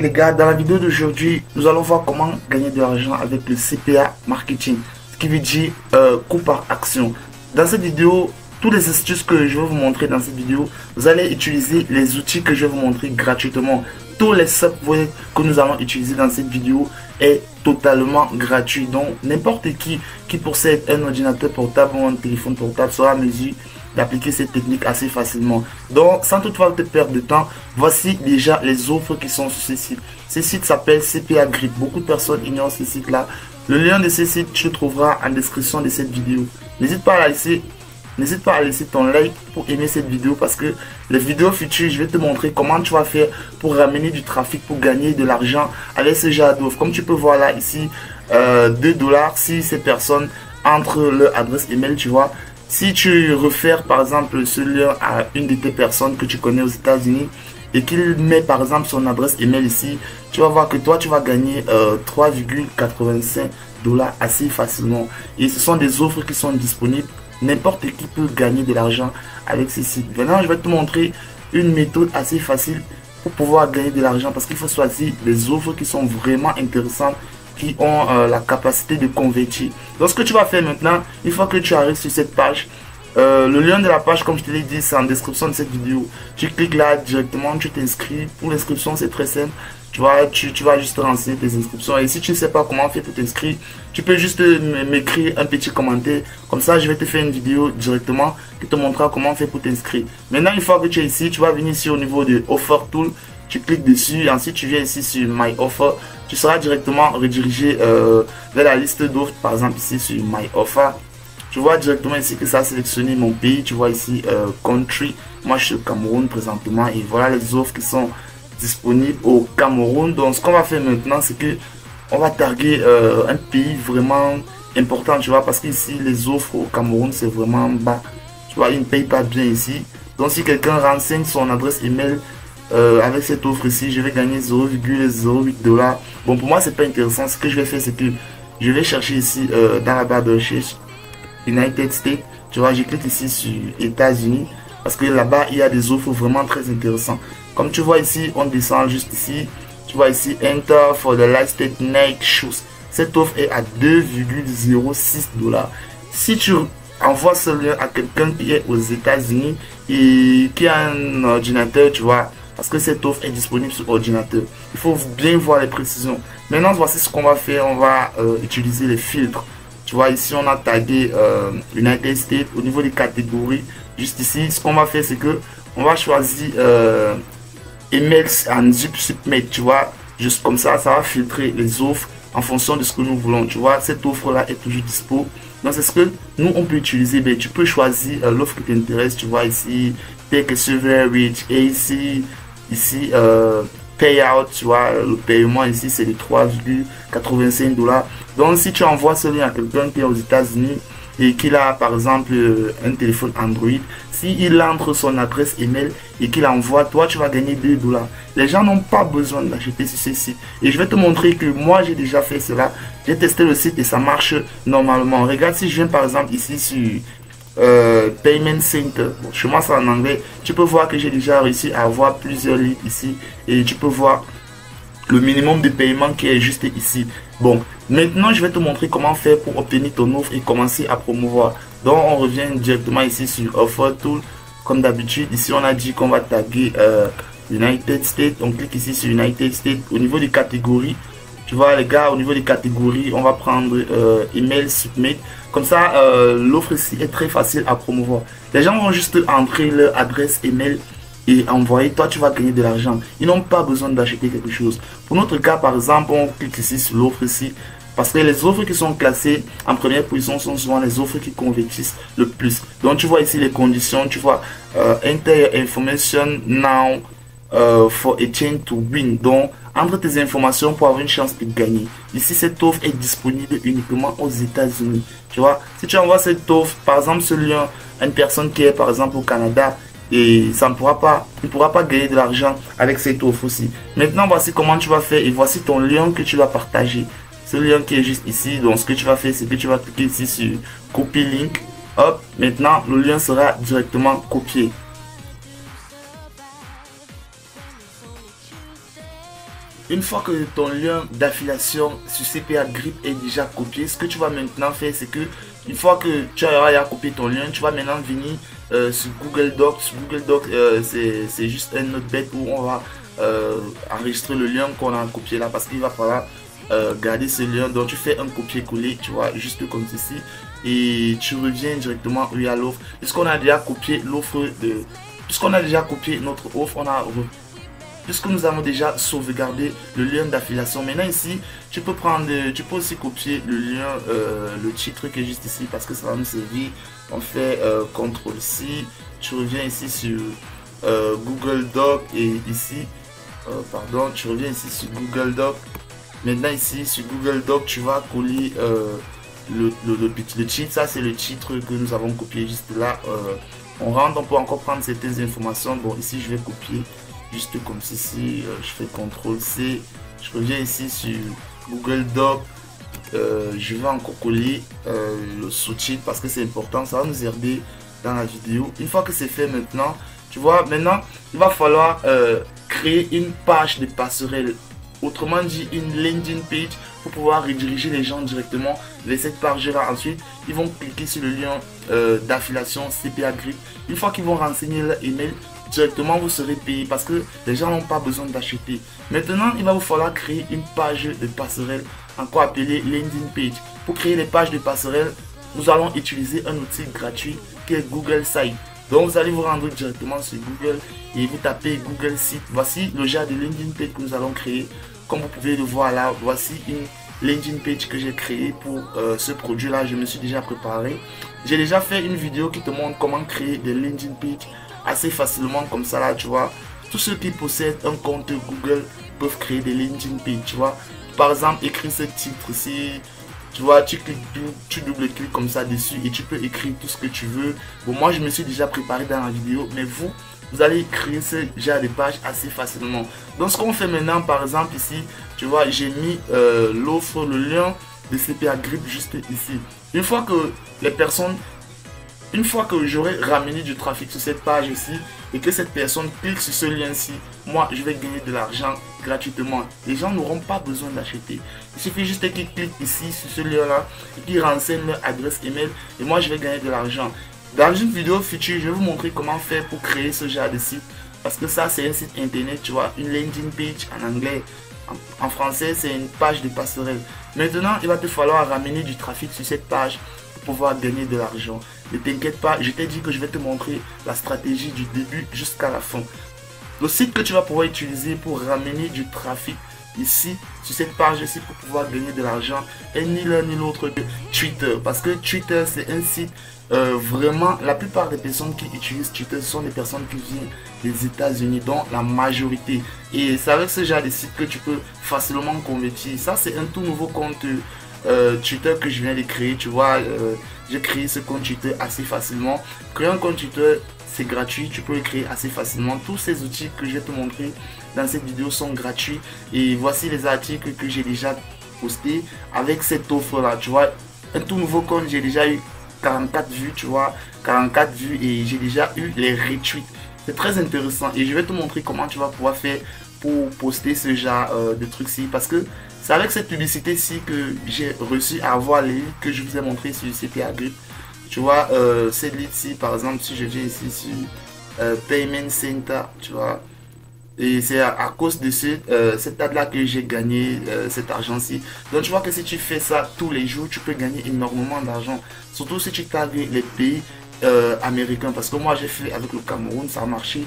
Les gars, dans la vidéo d'aujourd'hui, nous allons voir comment gagner de l'argent avec le CPA marketing, ce qui veut dire coût par action. Dans cette vidéo, tous les astuces que je vais vous montrer dans cette vidéo, vous allez utiliser les outils que je vais vous montrer gratuitement. Tous les softwares que nous allons utiliser dans cette vidéo est totalement gratuit. Donc n'importe qui possède un ordinateur portable ou un téléphone portable sera à mesure d'appliquer cette technique assez facilement. Donc sans toutefois te perdre de temps, voici déjà les offres qui sont sur ce site. Ce site s'appelle CPA Grip. Beaucoup de personnes ignorent ce site là. Le lien de ce site tu le trouveras en description de cette vidéo. N'hésite pas à laisser ton like pour aimer cette vidéo, parce que les vidéos futures je vais te montrer comment tu vas faire pour ramener du trafic, pour gagner de l'argent avec ce genre d'offres. Comme tu peux voir là ici, 2 $ si ces personnes entrent leur adresse email, tu vois. Si tu réfères par exemple ce lien à une de tes personnes que tu connais aux États-Unis et qu'il met par exemple son adresse email ici, tu vas voir que toi tu vas gagner 3,85 $ assez facilement. Et ce sont des offres qui sont disponibles. N'importe qui peut gagner de l'argent avec ces sites. Maintenant, je vais te montrer une méthode assez facile pour pouvoir gagner de l'argent, parce qu'il faut choisir des offres qui sont vraiment intéressantes, qui ont la capacité de convertir. Donc ce que tu vas faire maintenant, une fois que tu arrives sur cette page, le lien de la page, comme je te l'ai dit, c'est en description de cette vidéo. Tu cliques là directement, tu t'inscris. Pour l'inscription, c'est très simple. Tu vas juste renseigner tes inscriptions. Et si tu ne sais pas comment faire pour t'inscrire, tu peux juste m'écrire un petit commentaire. Comme ça, je vais te faire une vidéo directement qui te montrera comment faire pour t'inscrire. Maintenant, une fois que tu es ici, tu vas venir ici au niveau de Offer Tool. Tu cliques dessus. Ensuite, tu viens ici sur My Offer. Tu seras directement redirigé vers la liste d'offres. Par exemple, ici sur My Offer. Tu vois directement ici que ça a sélectionné mon pays. Tu vois ici Country. Moi, je suis au Cameroun présentement. Et voilà les offres qui sont disponibles au Cameroun. Donc, ce qu'on va faire maintenant, c'est que on va targuer un pays vraiment important. Tu vois, parce qu'ici, les offres au Cameroun, c'est vraiment bas. Tu vois, ils ne payent pas bien ici. Donc, si quelqu'un renseigne son adresse email avec cette offre ici, je vais gagner 0,08 $. Bon, pour moi, c'est pas intéressant. Ce que je vais faire, c'est que je vais chercher ici dans la barre de recherche United States. Tu vois, je clique ici sur États-Unis, parce que là-bas il y a des offres vraiment très intéressantes. Comme tu vois ici, on descend juste ici. Tu vois ici, Enter for the Last State Night Shoes. Cette offre est à 2,06 $. Si tu envoies ce lien à quelqu'un qui est aux États-Unis et qui a un ordinateur, tu vois, parce que cette offre est disponible sur ordinateur, il faut bien voir les précisions. Maintenant, voici ce qu'on va faire. On va utiliser les filtres. Tu vois, ici on a tagué United States au niveau des catégories. Juste ici, ce qu'on va faire, c'est que on va choisir emails and zip submit. Tu vois, juste comme ça va filtrer les offres en fonction de ce que nous voulons. Tu vois, cette offre là est toujours dispo. Donc c'est ce que nous on peut utiliser. Ben, tu peux choisir l'offre qui t'intéresse. Tu vois ici, take a server rich, et ici payout, tu vois, le paiement ici c'est de 3,85 $. Donc si tu envoies ce lien à quelqu'un qui est aux États-Unis et qu'il a par exemple un téléphone Android, s'il entre son adresse email et qu'il envoie, toi tu vas gagner 2 $. Les gens n'ont pas besoin d'acheter sur ce site. Et je vais te montrer que moi j'ai déjà fait cela. J'ai testé le site et ça marche normalement. Regarde, si je viens par exemple ici sur Payment Center, bon, chez moi c'est en anglais, tu peux voir que j'ai déjà réussi à avoir plusieurs leads ici, et tu peux voir le minimum de paiement qui est juste ici. Bon, maintenant je vais te montrer comment faire pour obtenir ton offre et commencer à promouvoir. Donc on revient directement ici sur Offer Tool. Comme d'habitude, ici on a dit qu'on va taguer United States. On clique ici sur United States. Au niveau des catégories, tu vois les gars, au niveau des catégories, on va prendre email submit. Comme ça, l'offre ici est très facile à promouvoir. Les gens vont juste entrer leur adresse email et envoyer. Toi, tu vas gagner de l'argent. Ils n'ont pas besoin d'acheter quelque chose. Pour notre cas, par exemple, on clique ici sur l'offre ici. Parce que les offres qui sont classées en première position sont souvent les offres qui convertissent le plus. Donc, tu vois ici les conditions. Tu vois, enter your information now for a chance to win. Donc, entre tes informations pour avoir une chance de gagner. Ici, cette offre est disponible uniquement aux États-Unis. Tu vois, si tu envoies cette offre, par exemple, ce lien à une personne qui est par exemple au Canada, et ça ne pourra pas, il ne pourra pas gagner de l'argent avec cette offre aussi. Maintenant, voici comment tu vas faire et voici ton lien que tu vas partager. Ce lien qui est juste ici. Donc, ce que tu vas faire, c'est que tu vas cliquer ici sur Copy Link. Hop, maintenant, le lien sera directement copié. une fois que ton lien d'affiliation sur CPA Grip est déjà copié, ce que tu vas maintenant faire, c'est que une fois que tu auras copié ton lien, tu vas maintenant venir sur Google Docs. Sur Google Docs, c'est juste un autre bête où on va enregistrer le lien qu'on a copié là, parce qu'il va falloir garder ce lien. Donc tu fais un copier-coller, tu vois, juste comme ceci, et tu reviens directement où il y a l'offre. Puisqu'on a déjà copié l'offre de, puisqu'on a déjà copié notre offre, puisque nous avons déjà sauvegardé le lien d'affiliation. Maintenant ici, tu peux aussi copier le lien, le titre qui est juste ici, parce que ça va nous servir. On fait CTRL-C, tu reviens ici sur Google Doc, et ici, pardon, tu reviens ici sur Google Doc. Maintenant ici sur Google Doc, tu vas coller le titre. Ça c'est le titre que nous avons copié juste là. On rentre, on peut encore prendre certaines informations. Bon, ici je vais copier juste comme ceci. Je fais CTRL-C, je reviens ici sur Google Doc. Je vais encore coller le sous-titre parce que c'est important, ça va nous aider dans la vidéo. Une fois que c'est fait maintenant, tu vois, maintenant il va falloir créer une page de passerelle, autrement dit une landing page, pour pouvoir rediriger les gens directement vers cette page là. Ensuite ils vont cliquer sur le lien d'affiliation CPA Grip. Une fois qu'ils vont renseigner leur email, directement vous serez payé parce que les gens n'ont pas besoin d'acheter. Maintenant il va vous falloir créer une page de passerelle, encore appelée landing page. Pour créer les pages de passerelle, nous allons utiliser un outil gratuit qui est Google Site. Donc vous allez vous rendre directement sur Google et vous tapez Google Site. Voici le genre de landing page que nous allons créer. Comme vous pouvez le voir là, voici une landing page que j'ai créée pour ce produit là. Je me suis déjà préparé. J'ai déjà fait une vidéo qui te montre comment créer des landing pages assez facilement comme ça là, tu vois. Tous ceux qui possèdent un compte Google peuvent créer des landing pages, tu vois. Par exemple, écrire ce titre ici, tu vois, tu cliques, tu double-cliques comme ça dessus et tu peux écrire tout ce que tu veux. Bon, moi je me suis déjà préparé dans la vidéo, mais vous allez créer ce genre de page assez facilement. Donc ce qu'on fait maintenant, par exemple ici, tu vois, j'ai mis l'offre, le lien de CPA Grip juste ici. Une fois que j'aurai ramené du trafic sur cette page ici et que cette personne clique sur ce lien-ci, moi je vais gagner de l'argent gratuitement. Les gens n'auront pas besoin d'acheter. Il suffit juste qu'ils cliquent ici sur ce lien-là et qu'ils renseignent leur adresse email et moi je vais gagner de l'argent. Dans une vidéo future, je vais vous montrer comment faire pour créer ce genre de site. Parce que ça, c'est un site internet, tu vois, une landing page en anglais. En français, c'est une page de passerelle. Maintenant, il va te falloir ramener du trafic sur cette page pour pouvoir gagner de l'argent. Ne t'inquiète pas, je t'ai dit que je vais te montrer la stratégie du début jusqu'à la fin. Le site que tu vas pouvoir utiliser pour ramener du trafic ici, sur cette page ici, pour pouvoir gagner de l'argent, est ni l'un ni l'autre que Twitter. Parce que Twitter, c'est un site vraiment, la plupart des personnes qui utilisent Twitter sont des personnes qui viennent des États-Unis, dont la majorité. Et c'est avec ce genre de site que tu peux facilement convertir. Ça, c'est un tout nouveau compte Twitter que je viens de créer. Tu vois, j'ai créé ce compte Twitter assez facilement. Créer un compte Twitter, c'est gratuit, tu peux le créer assez facilement. Tous ces outils que je vais te montrer dans cette vidéo sont gratuits. Et voici les articles que j'ai déjà postés avec cette offre là. Tu vois, un tout nouveau compte, j'ai déjà eu 44 vues, tu vois, 44 vues et j'ai déjà eu les retweets. C'est très intéressant et je vais te montrer comment tu vas pouvoir faire pour poster ce genre de trucs-ci, parce que c'est avec cette publicité-ci que j'ai réussi à avoir les leads que je vous ai montré sur CPA Grip. Tu vois, cette lead-ci, par exemple, si je viens ici sur Payment Center, tu vois, et c'est à cause de cette date-là que j'ai gagné cet argent-ci. Donc tu vois que si tu fais ça tous les jours, tu peux gagner énormément d'argent. Surtout si tu tagues les pays américains. Parce que moi j'ai fait avec le Cameroun, ça a marché.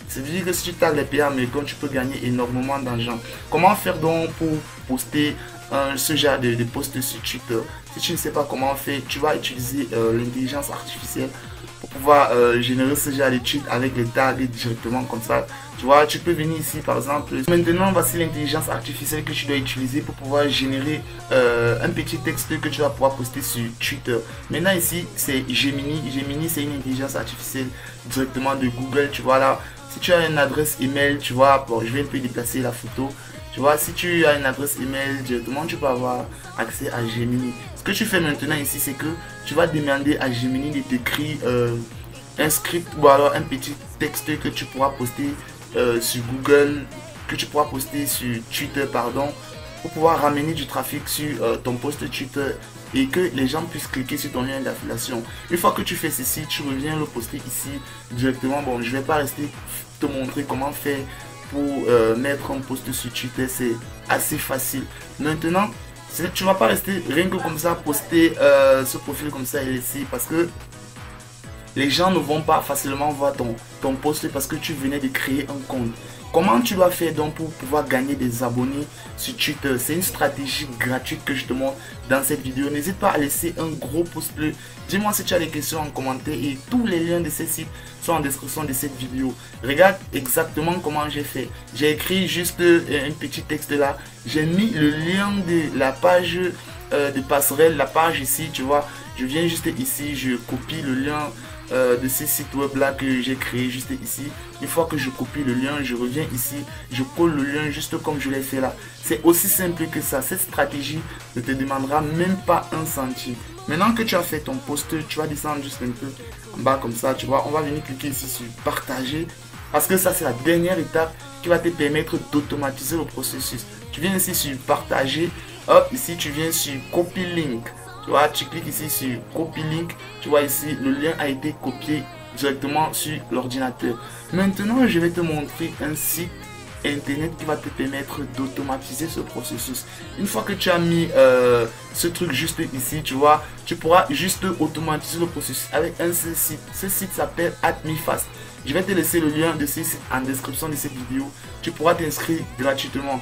C'est-à-dire que si tu tagues les pays américains, tu peux gagner énormément d'argent. Comment faire donc pour poster ce genre de post sur Twitter? Si tu ne sais pas comment faire, tu vas utiliser l'intelligence artificielle pour pouvoir générer ce genre de tweets avec les tags directement comme ça. Tu vois, tu peux venir ici par exemple. Maintenant, voici l'intelligence artificielle que tu dois utiliser pour pouvoir générer un petit texte que tu vas pouvoir poster sur Twitter. Maintenant ici, c'est Gemini. Gemini, c'est une intelligence artificielle directement de Google. Tu vois là, si tu as une adresse email, tu vois, bon, je vais un peu déplacer la photo. Tu vois, si tu as une adresse email directement, tu peux avoir accès à Gemini. Ce que tu fais maintenant ici, c'est que tu vas demander à Gemini de t'écrire un script ou alors un petit texte que tu pourras poster sur Google que tu pourras poster sur Twitter, pardon, pour pouvoir ramener du trafic sur ton post Twitter et que les gens puissent cliquer sur ton lien d'affiliation. Une fois que tu fais ceci, tu reviens le poster ici directement. Bon, je vais pas rester te montrer comment faire pour mettre un post sur Twitter, c'est assez facile. Maintenant, tu vas pas rester rien que comme ça, poster ce profil comme ça et laisser, parce que les gens ne vont pas facilement voir ton post parce que tu venais de créer un compte. Comment tu dois faire donc pour pouvoir gagner des abonnés sur Twitter? C'est une stratégie gratuite que je te montre dans cette vidéo. N'hésite pas à laisser un gros pouce bleu. Dis-moi si tu as des questions en commentaire et tous les liens de ces sites sont en description de cette vidéo. Regarde exactement comment j'ai fait. J'ai écrit juste un petit texte là. J'ai mis le lien de la page de passerelle, la page ici, tu vois. Je viens juste ici, je copie le lien de ces sites web là que j'ai créé juste ici. Une fois que je copie le lien, je reviens ici, je colle le lien juste comme je l'ai fait là. C'est aussi simple que ça. Cette stratégie ne te demandera même pas un centime. Maintenant que tu as fait ton post, tu vas descendre juste un peu en bas comme ça, tu vois. On va venir cliquer ici sur partager, parce que ça c'est la dernière étape qui va te permettre d'automatiser le processus. Tu viens ici sur partager, hop, ici tu viens sur copy link. Tu vois, tu cliques ici sur copy link, tu vois ici le lien a été copié directement sur l'ordinateur. Maintenant je vais te montrer un site internet qui va te permettre d'automatiser ce processus. Une fois que tu as mis ce truc juste ici, tu vois, tu pourras juste automatiser le processus avec un seul site. Ce site s'appelle AdMeFast. Je vais te laisser le lien de ce site en description de cette vidéo. Tu pourras t'inscrire gratuitement.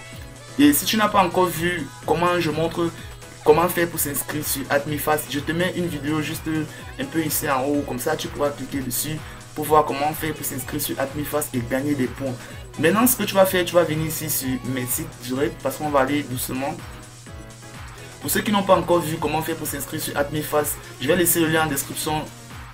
Et si tu n'as pas encore vu comment je montre comment faire pour s'inscrire sur AdMeFast, je te mets une vidéo juste un peu ici en haut, comme ça tu pourras cliquer dessus pour voir comment faire pour s'inscrire sur AdMeFast et gagner des points. Maintenant ce que tu vas faire, tu vas venir ici sur mes sites directs, parce qu'on va aller doucement. Pour ceux qui n'ont pas encore vu comment faire pour s'inscrire sur AdMeFast, je vais laisser le lien en description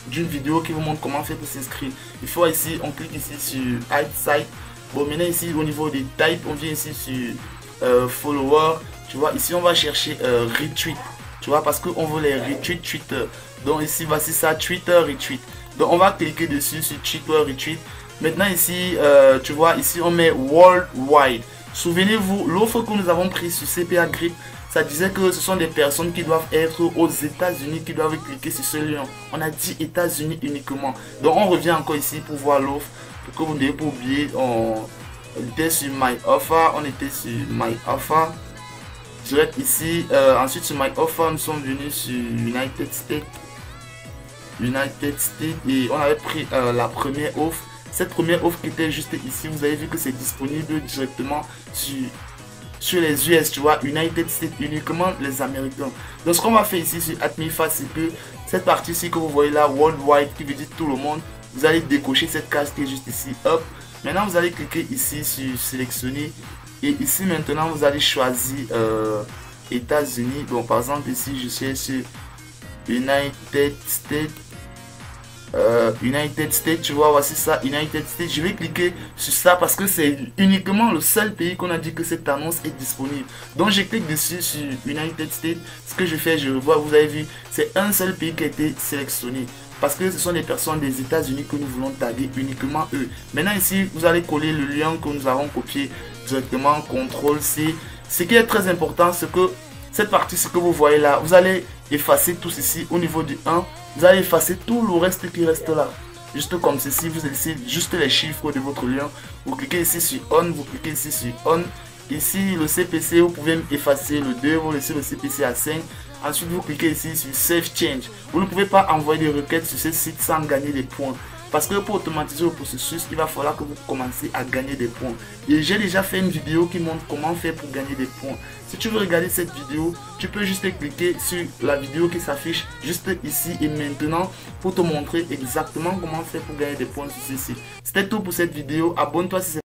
d'une vidéo qui vous montre comment faire pour s'inscrire. Il faut ici, on clique ici sur Add Site. Bon, maintenant ici au niveau des types, on vient ici sur Follower. Tu vois, ici on va chercher retweet, tu vois, parce qu'on veut les retweets Twitter. Donc ici voici ça, Twitter retweet. Donc on va cliquer dessus sur Twitter retweet. Maintenant ici, tu vois, ici on met worldwide. Souvenez-vous, l'offre que nous avons prise sur CPA Grip, ça disait que ce sont des personnes qui doivent être aux États-Unis qui doivent cliquer sur ce lien. On a dit États-Unis uniquement. Donc on revient encore ici pour voir l'offre, pour que vous ne devez pas oublier. On était sur My Offer, on était sur My Offer. Direct ici, ensuite sur My Offer, nous sommes venus sur United States et on avait pris la première offre. Cette première offre qui était juste ici, vous avez vu que c'est disponible directement sur les US, tu vois, United States, uniquement les Américains. Donc ce qu'on va faire ici sur AdMeFast, c'est que cette partie-ci que vous voyez là, Worldwide, qui veut dire tout le monde, vous allez décocher cette case qui est juste ici, hop. Maintenant vous allez cliquer ici sur sélectionner. Et ici maintenant vous allez choisir États-Unis. Bon, par exemple ici je suis sur United States, tu vois, voici ça, United States. Je vais cliquer sur ça parce que c'est uniquement le seul pays qu'on a dit que cette annonce est disponible. Donc je clique dessus sur United States. Ce que je fais, je vois, vous avez vu, c'est un seul pays qui a été sélectionné, parce que ce sont des personnes des États-Unis que nous voulons taguer, uniquement eux. Maintenant ici, vous allez coller le lien que nous avons copié directement, CTRL-C. Ce qui est très important, c'est que cette partie-ci que vous voyez là, vous allez effacer tout ceci au niveau du 1. Vous allez effacer tout le reste qui reste là. Juste comme ceci, vous laissez juste les chiffres de votre lien. Vous cliquez ici sur On, vous cliquez ici sur On. Ici, le CPC, vous pouvez effacer le 2, vous laissez le CPC à 5. Ensuite, vous cliquez ici sur Save Change. Vous ne pouvez pas envoyer des requêtes sur ce site sans gagner des points. Parce que pour automatiser le processus, il va falloir que vous commencez à gagner des points. Et j'ai déjà fait une vidéo qui montre comment faire pour gagner des points. Si tu veux regarder cette vidéo, tu peux juste cliquer sur la vidéo qui s'affiche juste ici et maintenant pour te montrer exactement comment faire pour gagner des points sur ce site. C'était tout pour cette vidéo. Abonne-toi si c'est